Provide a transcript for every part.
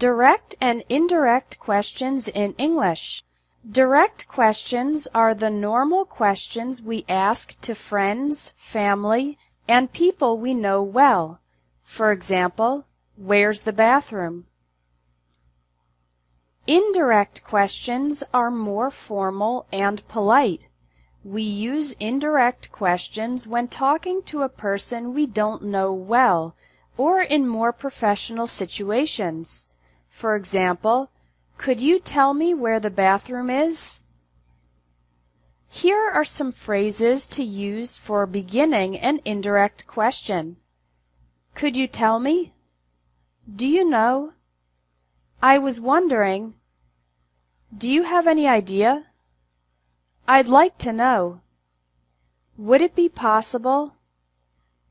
Direct and indirect questions in English. Direct questions are the normal questions we ask to friends, family, and people we know well. For example, where's the bathroom? Indirect questions are more formal and polite. We use indirect questions when talking to a person we don't know well, or in more professional situations. For example, could you tell me where the bathroom is? Here are some phrases to use for beginning an indirect question. Could you tell me? Do you know? I was wondering. Do you have any idea? I'd like to know. Would it be possible?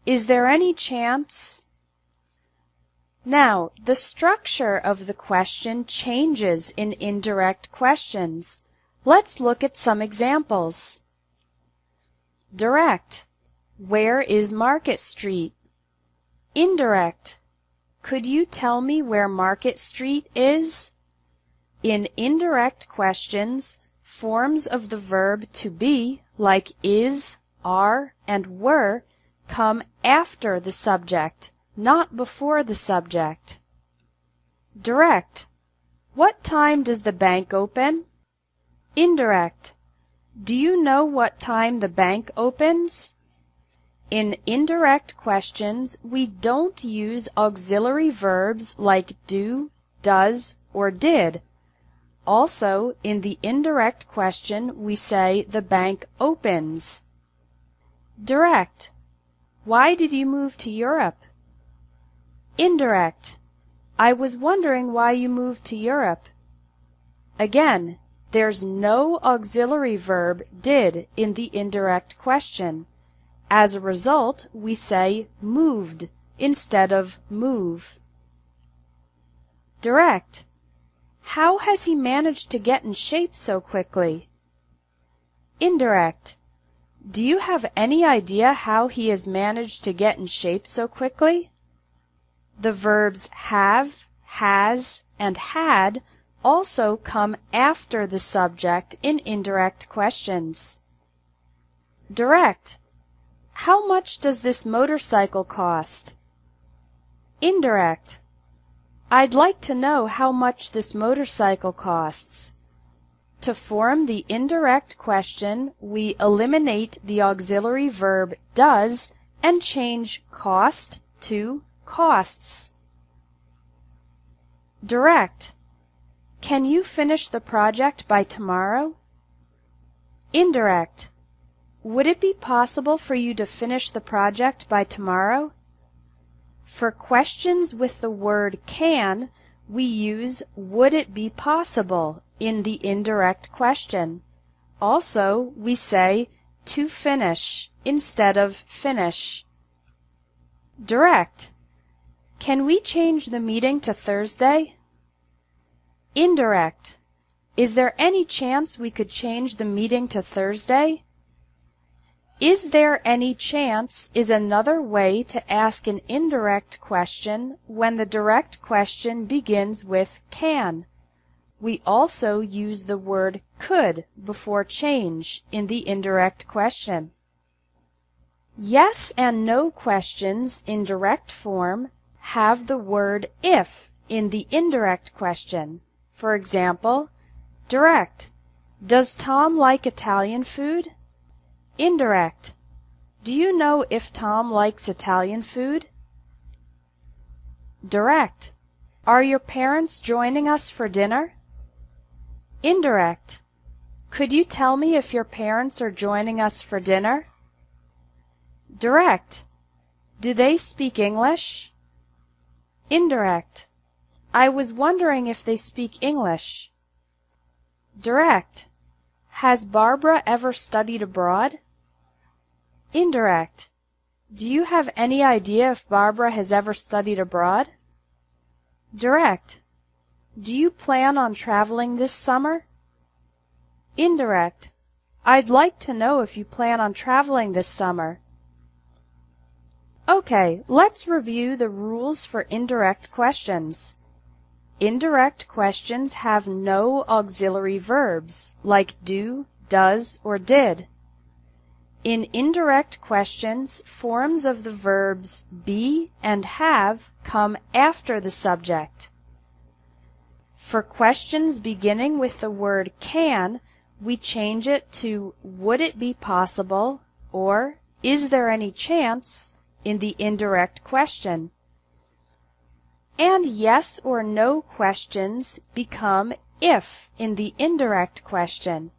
Is there any chance? Now, the structure of the question changes in indirect questions. Let's look at some examples. Direct. Where is Market Street? Indirect. Could you tell me where Market Street is? In indirect questions, forms of the verb to be, like is, are, and were, come after the subject, not before the subject. Direct. What time does the bank open? Indirect. Do you know what time the bank opens? In indirect questions, we don't use auxiliary verbs like do, does, or did. Also, in the indirect question, we say the bank opens. Direct. Why did you move to Europe? Indirect. I was wondering why you moved to Europe. Again, there's no auxiliary verb did in the indirect question. As a result, we say moved instead of move. Direct. How has he managed to get in shape so quickly? Indirect. Do you have any idea how he has managed to get in shape so quickly? The verbs have, has, and had also come after the subject in indirect questions. Direct. How much does this motorcycle cost? Indirect. I'd like to know how much this motorcycle costs. To form the indirect question, we eliminate the auxiliary verb does and change cost to costs. Direct. Can you finish the project by tomorrow? Indirect. Would it be possible for you to finish the project by tomorrow? For questions with the word can, we use would it be possible in the indirect question. Also, we say to finish instead of finish. Direct. Can we change the meeting to Thursday? Indirect. Is there any chance we could change the meeting to Thursday? Is there any chance is another way to ask an indirect question when the direct question begins with can. We also use the word could before change in the indirect question. Yes and no questions in direct form have the word if in the indirect question. For example, direct. Does Tom like Italian food? Indirect. Do you know if Tom likes Italian food? Direct. Are your parents joining us for dinner? Indirect. Could you tell me if your parents are joining us for dinner? Direct. Do they speak English? Indirect. I was wondering if they speak English. Direct. Has Barbara ever studied abroad? Indirect. Do you have any idea if Barbara has ever studied abroad? Direct. Do you plan on traveling this summer? Indirect. I'd like to know if you plan on traveling this summer. Okay, let's review the rules for indirect questions. Indirect questions have no auxiliary verbs like do, does, or did. In indirect questions, forms of the verbs be and have come after the subject. For questions beginning with the word can, we change it to would it be possible or is there any chance in the indirect question. And yes or no questions become if in the indirect question.